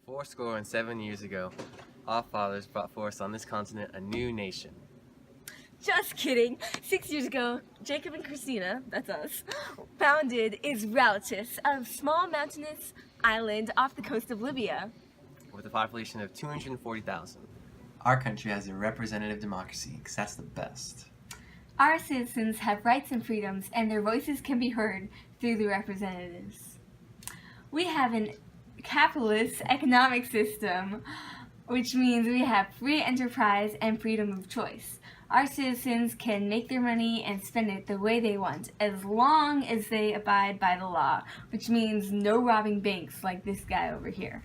Fourscore and 7 years ago, our fathers brought forth on this continent a new nation. Just kidding. 6 years ago, Jacob and Christina, that's us, founded Israelitis, a small mountainous island off the coast of Libya. With a population of 240,000. Our country has a representative democracy because that's the best. Our citizens have rights and freedoms, and their voices can be heard through the representatives. We have an capitalist economic system, which means we have free enterprise and freedom of choice. Our citizens can make their money and spend it the way they want, as long as they abide by the law, which means no robbing banks like this guy over here.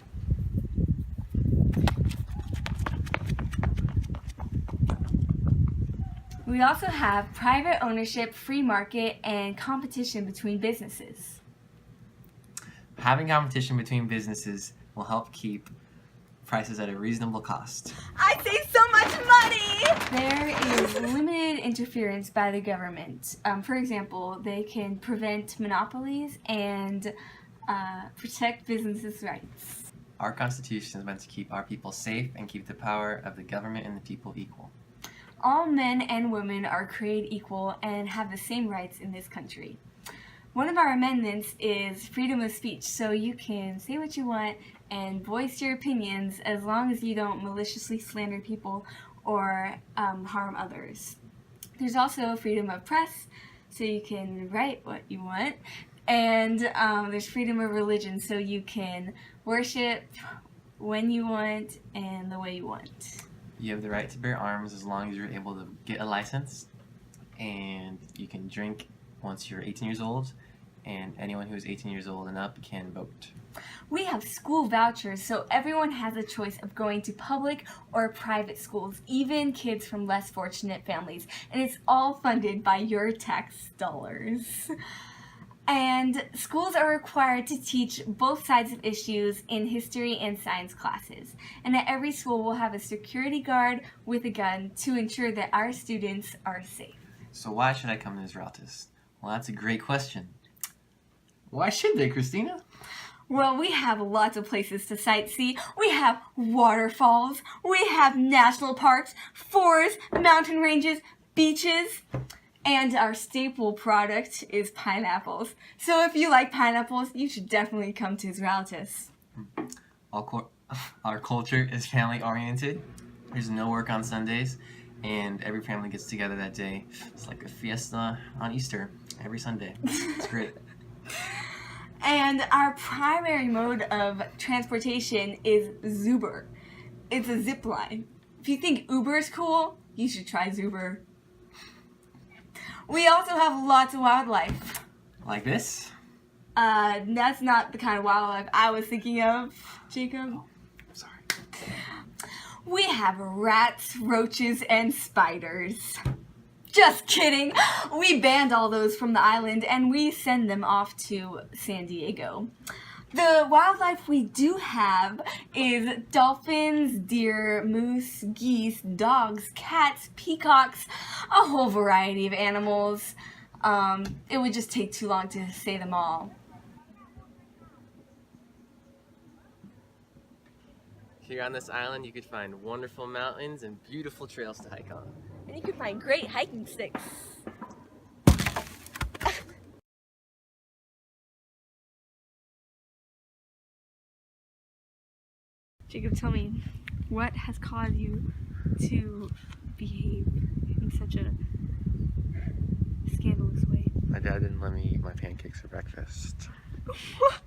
We also have private ownership, free market, and competition between businesses. Having competition between businesses will help keep prices at a reasonable cost. I save so much money! There is limited interference by the government. For example, they can prevent monopolies and protect businesses' rights. Our Constitution is meant to keep our people safe and keep the power of the government and the people equal. All men and women are created equal and have the same rights in this country. One of our amendments is freedom of speech, so you can say what you want and voice your opinions as long as you don't maliciously slander people or harm others. There's also freedom of press, so you can write what you want, and there's freedom of religion, so you can worship when you want and the way you want. You have the right to bear arms as long as you're able to get a license, and you can drink once you're 18 years old, and anyone who is 18 years old and up can vote. We have school vouchers, so everyone has a choice of going to public or private schools, even kids from less fortunate families, and it's all funded by your tax dollars. And schools are required to teach both sides of issues in history and science classes. And at every school we'll have a security guard with a gun to ensure that our students are safe. So why should I come to Israelitis? Well, that's a great question. Why should they, Christina? Well, we have lots of places to sightsee. We have waterfalls, we have national parks, forests, mountain ranges, beaches, and our staple product is pineapples. So if you like pineapples, you should definitely come to Israelitis. Our culture is family-oriented. There's no work on Sundays, and every family gets together that day. It's like a fiesta on Easter every Sunday. It's great. And our primary mode of transportation is Zuber. It's a zip line. If you think Uber is cool, you should try Zuber. We also have lots of wildlife. Like this? That's not the kind of wildlife I was thinking of, Jacob. Oh, I'm sorry. We have rats, roaches, and spiders. Just kidding! We banned all those from the island and we send them off to San Diego. The wildlife we do have is dolphins, deer, moose, geese, dogs, cats, peacocks, a whole variety of animals. It would just take too long to say them all. Here on this island, you could find wonderful mountains and beautiful trails to hike on. And you can find great hiking sticks. Jacob, tell me, what has caused you to behave in such a scandalous way? My dad didn't let me eat my pancakes for breakfast. What?